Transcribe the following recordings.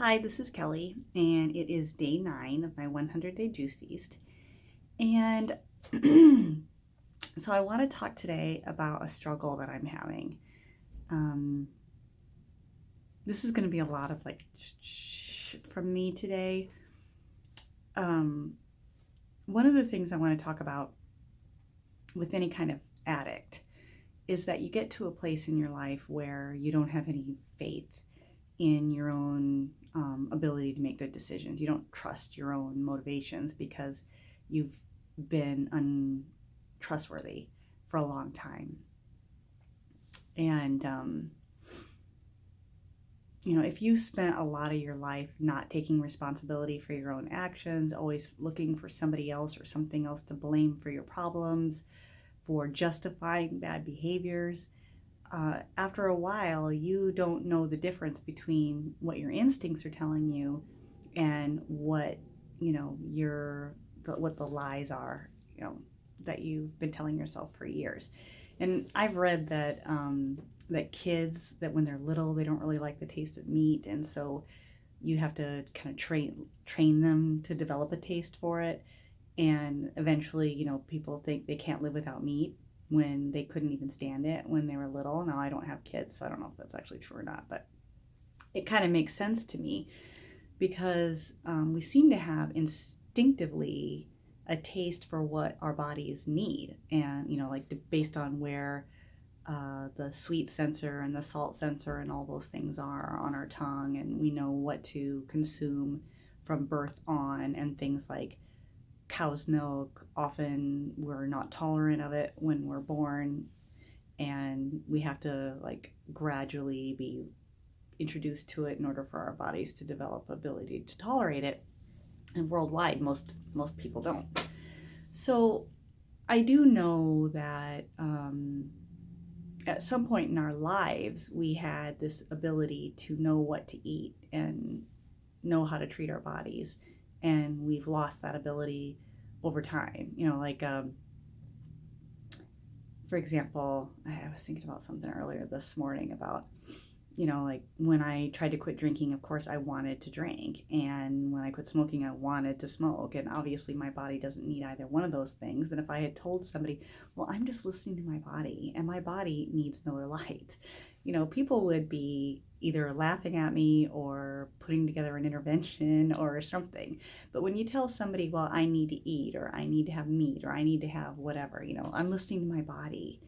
Hi, this is Kelly, and it is day 9 of my 100-day juice feast. And so I want to talk today about a struggle that I'm having. Um, this is going to be a lot of from me today. One of the things I want to talk about with any kind of addict is that you get to a place in your life where you don't have any faith in your own ability to make good decisions. You don't trust your own motivations because you've been untrustworthy for a long time. And, if you spent a lot of your life not taking responsibility for your own actions, always looking for somebody else or something else to blame for your problems, for justifying bad behaviors, after a while, you don't know the difference between what your instincts are telling you and what what the lies are, that you've been telling yourself for years. And I've read that that kids, that when they're little, they don't really like the taste of meat, and so you have to kind of train them to develop a taste for it. And eventually, people think they can't live without meat when they couldn't even stand it when they were little. Now, I don't have kids, so I don't know if that's actually true or not, but it kind of makes sense to me because we seem to have instinctively a taste for what our bodies need. And, based on where the sweet sensor and the salt sensor and all those things are on our tongue, and we know what to consume from birth on, and things like cow's milk, often we're not tolerant of it when we're born, and we have to gradually be introduced to it in order for our bodies to develop ability to tolerate it. And worldwide, most people don't. So I do know that at some point in our lives we had this ability to know what to eat and know how to treat our bodies, and we've lost that ability over time. For example, I was thinking about something earlier this morning about, when I tried to quit drinking, of course I wanted to drink, and when I quit smoking, I wanted to smoke, and obviously my body doesn't need either one of those things. And if I had told somebody, well, I'm just listening to my body, and my body needs Miller Lite, people would be either laughing at me or putting together an intervention or something. But when you tell somebody, well, I need to eat, or I need to have meat, or I need to have whatever, I'm listening to my body.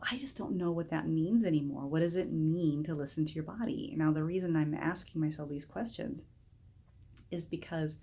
I just don't know what that means anymore. What does it mean to listen to your body? Now, the reason I'm asking myself these questions is because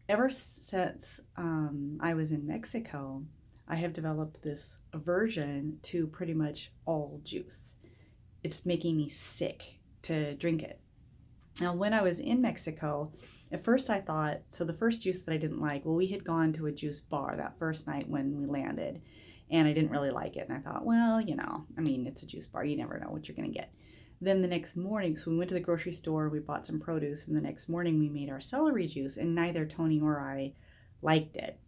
ever since I was in Mexico, I have developed this aversion to pretty much all juice. It's making me sick to drink it. Now, when I was in Mexico, at first I thought, so the first juice that I didn't like, well, we had gone to a juice bar that first night when we landed, and I didn't really like it. And I thought, well, it's a juice bar. You never know what you're going to get. Then the next morning, so we went to the grocery store, we bought some produce, and the next morning we made our celery juice, and neither Tony or I liked it.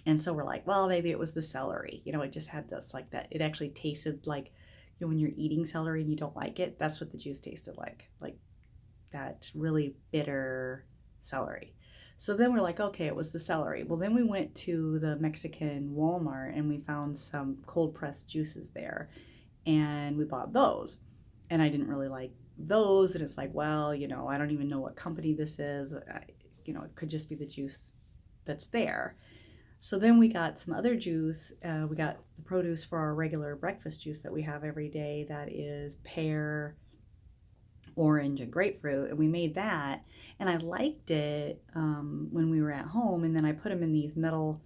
And so we're like, well, maybe it was the celery. It just had this, like that. It actually tasted like, when you're eating celery and you don't like it, that's what the juice tasted like that really bitter celery. So then we're like, okay, it was the celery. Well, then we went to the Mexican Walmart and we found some cold pressed juices there, and we bought those. And I didn't really like those. And it's like, well, I don't even know what company this is. It could just be the juice that's there. So then we got some other juice. We got the produce for our regular breakfast juice that we have every day. That is pear, orange, and grapefruit. And we made that. And I liked it when we were at home. And then I put them in these metal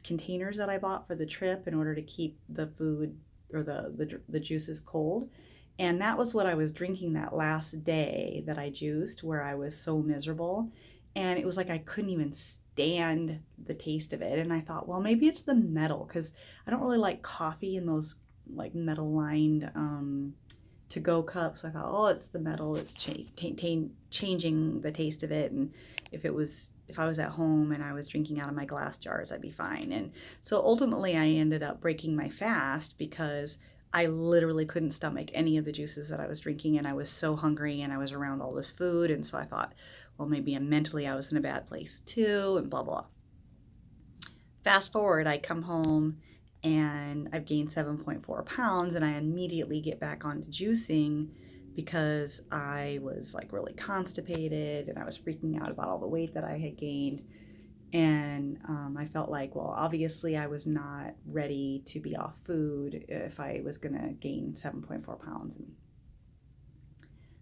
containers that I bought for the trip in order to keep the food or the juices cold. And that was what I was drinking that last day that I juiced, where I was so miserable. And it was like I couldn't even stand the taste of it. And I thought, well, maybe it's the metal, because I don't really like coffee in those like metal lined to-go cups. So I thought, oh, it's the metal. It's changing the taste of it. And if I was at home and I was drinking out of my glass jars, I'd be fine. And so ultimately I ended up breaking my fast because I literally couldn't stomach any of the juices that I was drinking, and I was so hungry, and I was around all this food, and so I thought, well, maybe mentally I was in a bad place too, and blah blah. Fast forward, I come home and I've gained 7.4 pounds, and I immediately get back onto juicing because I was like really constipated and I was freaking out about all the weight that I had gained. And I felt like, well, obviously I was not ready to be off food if I was going to gain 7.4 pounds. And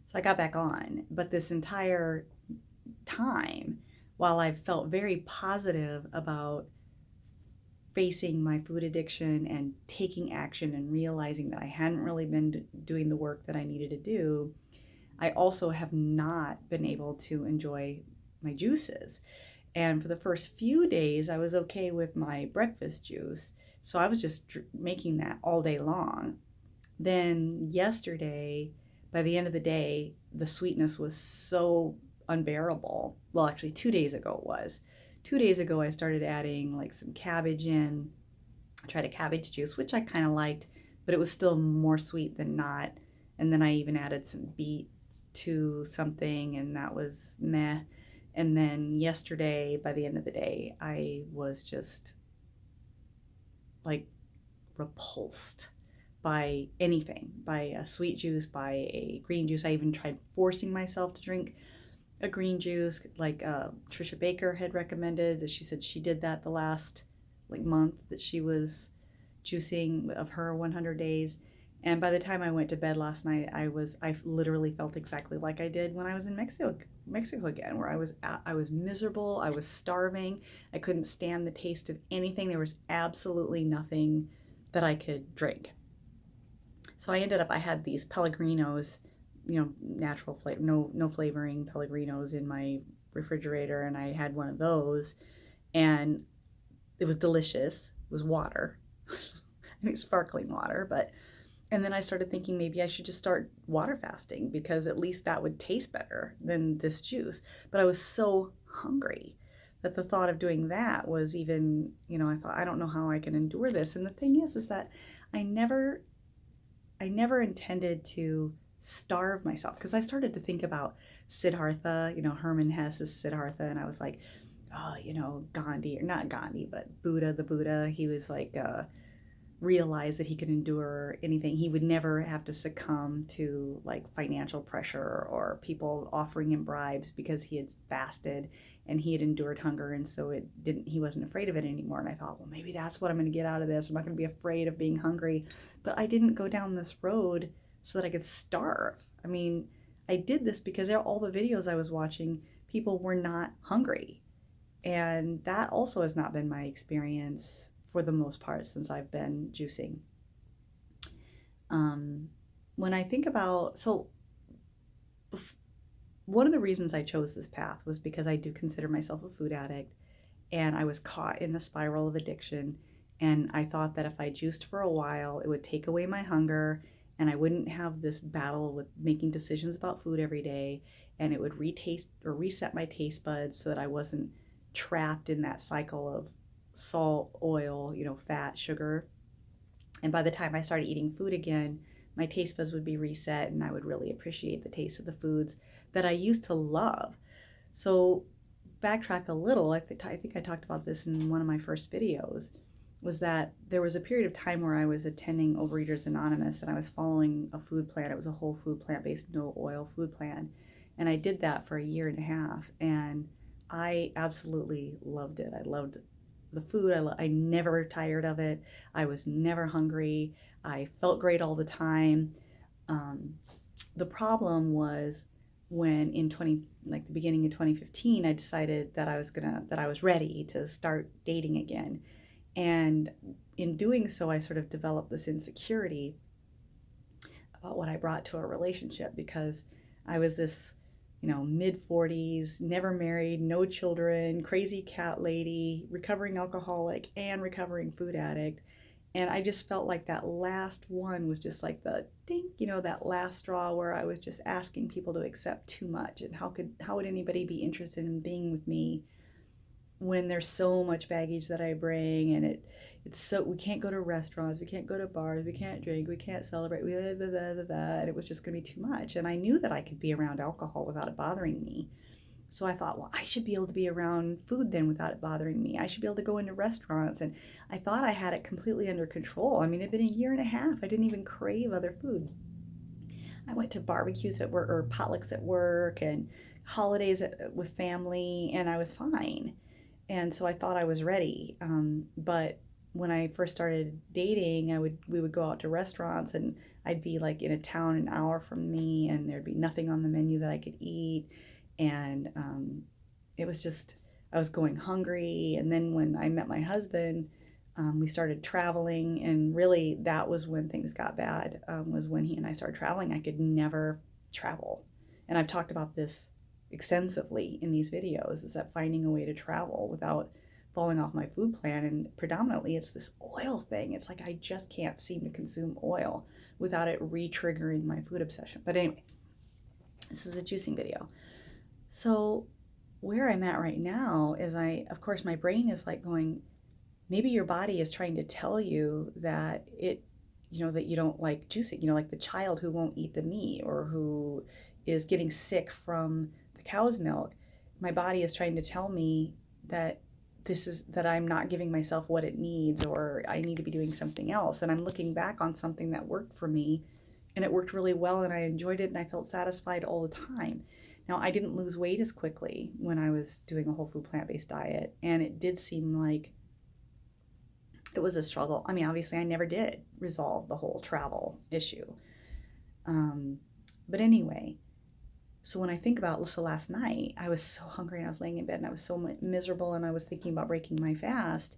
so I got back on. But this entire time, while I felt very positive about facing my food addiction and taking action and realizing that I hadn't really been doing the work that I needed to do, I also have not been able to enjoy my juices. And for the first few days, I was okay with my breakfast juice. So I was just making that all day long. Then yesterday, by the end of the day, the sweetness was so unbearable. Well, actually, 2 days ago it was. 2 days ago, I started adding like some cabbage in. I tried a cabbage juice, which I kind of liked, but it was still more sweet than not. And then I even added some beet to something, and that was meh. And then yesterday, by the end of the day, I was just like repulsed by anything, by a sweet juice, by a green juice. I even tried forcing myself to drink a green juice, like Trisha Baker had recommended. That she said she did that the last like month that she was juicing of her 100 days. And by the time I went to bed last night, I literally felt exactly like I did when I was in Mexico again, where I was miserable, I was starving, I couldn't stand the taste of anything. There was absolutely nothing that I could drink. So I had these Pellegrinos, natural flavor, no flavoring Pellegrinos in my refrigerator, and I had one of those, and it was delicious. It was water. I mean, sparkling water, but and then I started thinking maybe I should just start water fasting because at least that would taste better than this juice. But I was so hungry that the thought of doing that was even, I thought, I don't know how I can endure this. And the thing is that I never intended to starve myself, because I started to think about Siddhartha, Hermann Hesse's Siddhartha, and I was like, oh, Gandhi, or not Gandhi, but the Buddha, he was like, realized that he could endure anything. He would never have to succumb to like financial pressure or people offering him bribes because he had fasted and he had endured hunger, and so he wasn't afraid of it anymore. And I thought, well, maybe that's what I'm going to get out of this. I'm not going to be afraid of being hungry. But I didn't go down this road so that I could starve. I mean, I did this because all the videos I was watching, people were not hungry. And that also has not been my experience for the most part since I've been juicing. When I think about, one of the reasons I chose this path was because I do consider myself a food addict, and I was caught in the spiral of addiction. And I thought that if I juiced for a while, it would take away my hunger, and I wouldn't have this battle with making decisions about food every day, and it would reset my taste buds so that I wasn't trapped in that cycle of salt, oil, fat, sugar. And by the time I started eating food again, my taste buds would be reset, and I would really appreciate the taste of the foods that I used to love. So backtrack a little, I think I talked about this in one of my first videos, was that there was a period of time where I was attending Overeaters Anonymous, and I was following a food plan. It was a whole food plant-based, no oil food plan. And I did that for a year and a half, and I absolutely loved it. I loved the food. I never tired of it. I was never hungry. I felt great all the time. The problem was when the beginning of 2015, I decided that I was ready to start dating again. And in doing so, I sort of developed this insecurity about what I brought to a relationship, because I was this mid-40s, never married, no children, crazy cat lady, recovering alcoholic, and recovering food addict. And I just felt like that last one was just like the ding, that last straw where I was just asking people to accept too much. And how would anybody be interested in being with me when there's so much baggage that I bring, and it's so, we can't go to restaurants, we can't go to bars, we can't drink, we can't celebrate, and it was just going to be too much. And I knew that I could be around alcohol without it bothering me. So I thought, well, I should be able to be around food then without it bothering me. I should be able to go into restaurants. And I thought I had it completely under control. I mean, it'd been a year and a half. I didn't even crave other food. I went to barbecues at work, or potlucks at work, and holidays with family, and I was fine. And so I thought I was ready. But when I first started dating, we would go out to restaurants, and I'd be like in a town an hour from me, and there'd be nothing on the menu that I could eat. And it was just, I was going hungry. And then when I met my husband, we started traveling, and really that was when things got bad, was when he and I started traveling. I could never travel. And I've talked about this extensively in these videos, is that finding a way to travel without falling off my food plan. And predominantly it's this oil thing. It's like I just can't seem to consume oil without it re-triggering my food obsession. But anyway, this is a juicing video. So where I'm at right now is of course, my brain is like going, maybe your body is trying to tell you that that you don't like juicing, like the child who won't eat the meat or who is getting sick from the cow's milk. My body is trying to tell me that that I'm not giving myself what it needs, or I need to be doing something else. And I'm looking back on something that worked for me, and it worked really well, and I enjoyed it, and I felt satisfied all the time. Now, I didn't lose weight as quickly when I was doing a whole food plant-based diet, and it did seem like it was a struggle. I mean, obviously, I never did resolve the whole travel issue. But anyway, so when I think about, so last night, I was so hungry, and I was laying in bed, and I was so miserable, and I was thinking about breaking my fast.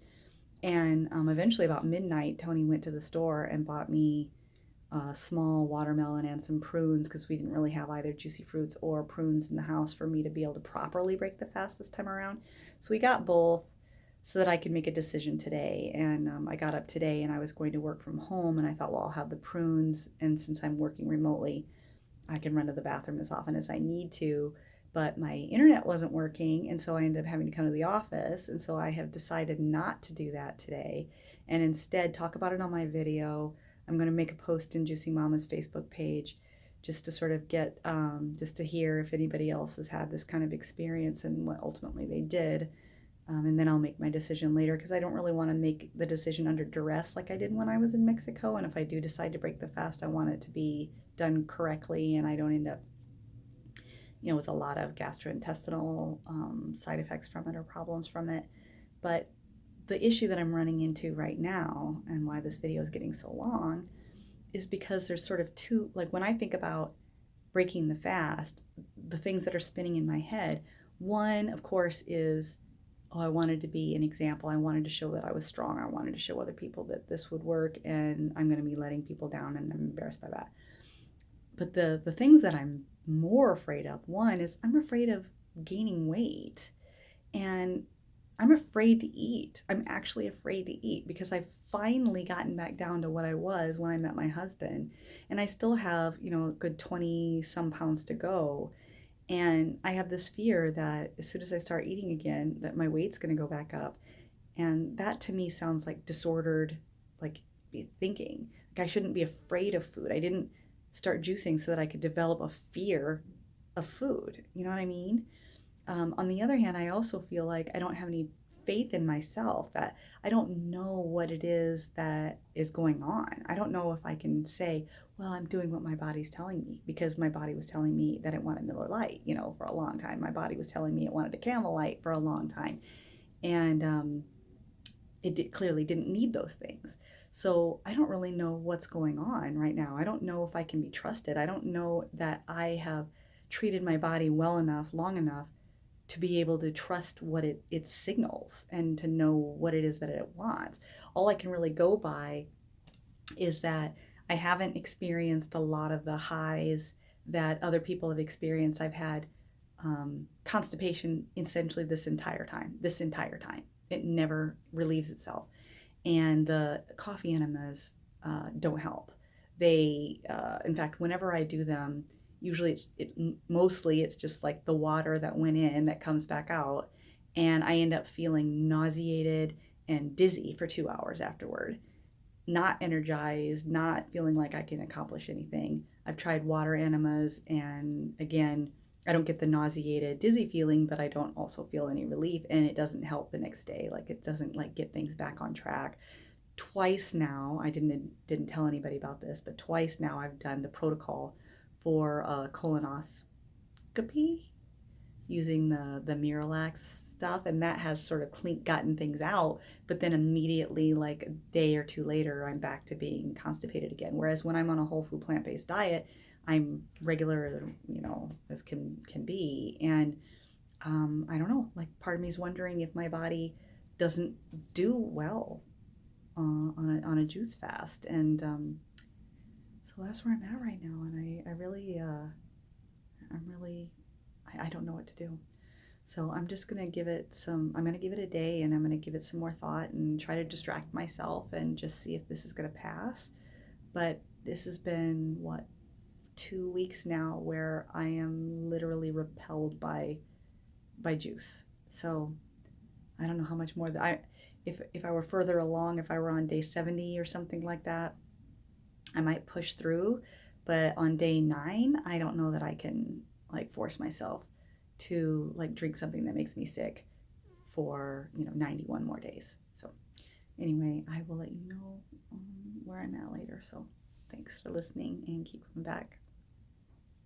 And eventually, about midnight, Tony went to the store and bought me a small watermelon and some prunes, because we didn't really have either juicy fruits or prunes in the house for me to be able to properly break the fast this time around. So we got both so that I could make a decision today. And I got up today, and I was going to work from home, and I thought, well, I'll have the prunes, and since I'm working remotely, I can run to the bathroom as often as I need to. But my internet wasn't working, and so I ended up having to come to the office, and so I have decided not to do that today, and instead talk about it on my video. I'm going to make a post in Juicing Mama's Facebook page, just to sort of get, just to hear if anybody else has had this kind of experience and what ultimately they did. And then I'll make my decision later, because I don't really want to make the decision under duress like I did when I was in Mexico. And if I do decide to break the fast, I want it to be done correctly, and I don't end up, with a lot of gastrointestinal side effects from it or problems from it. But the issue that I'm running into right now, and why this video is getting so long, is because there's sort of two, like when I think about breaking the fast, the things that are spinning in my head, one, of course, is, oh, I wanted to be an example. I wanted to show that I was strong. I wanted to show other people that this would work, and I'm going to be letting people down, and I'm embarrassed by that. But the things that I'm more afraid of, one is I'm afraid of gaining weight, and I'm afraid to eat. I'm actually afraid to eat, because I've finally gotten back down to what I was when I met my husband. And I still have, a good 20 some pounds to go. And I have this fear that as soon as I start eating again, that my weight's going to go back up. And that to me sounds like disordered, like, thinking. Like I shouldn't be afraid of food. I didn't start juicing so that I could develop a fear of food. You know what I mean? On the other hand, I also feel like I don't have any faith in myself, that I don't know what it is that is going on. I don't know if I can say, well, I'm doing what my body's telling me, because my body was telling me that it wanted Miller Lite, for a long time. My body was telling me it wanted a Camel Light for a long time. And clearly didn't need those things. So I don't really know what's going on right now. I don't know if I can be trusted. I don't know that I have treated my body well enough, long enough, to be able to trust what it signals, and to know what it is that it wants. All I can really go by is that I haven't experienced a lot of the highs that other people have experienced. I've had constipation essentially this entire time. It never relieves itself. And the coffee enemas don't help. They, in fact, whenever I do them, usually mostly it's just like the water that went in that comes back out, and I end up feeling nauseated and dizzy for 2 hours afterward. Not energized, not feeling like I can accomplish anything. I've tried water enemas, and again, I don't get the nauseated, dizzy feeling, but I don't also feel any relief, and it doesn't help the next day. Like it doesn't like get things back on track. Twice now, I didn't tell anybody about this, but twice now I've done the protocol for a colonoscopy using the Miralax stuff, and that has sort of gotten things out. But then immediately, like a day or two later, I'm back to being constipated again. Whereas when I'm on a whole food plant based diet, I'm regular, as can be. And I don't know. Like part of me is wondering if my body doesn't do well on a juice fast, and so that's where I'm at right now. And I really, I'm really, I don't know what to do. So I'm just going to give it I'm going to give it a day, and I'm going to give it some more thought and try to distract myself and just see if this is going to pass. But this has been, 2 weeks now where I am literally repelled by juice. So I don't know how much more if I were further along, if I were on day 70 or something like that, I might push through. But on day 9, I don't know that I can like force myself to like drink something that makes me sick for 91 more days. So anyway, I will let you know where I'm at later. So thanks for listening, and keep coming back.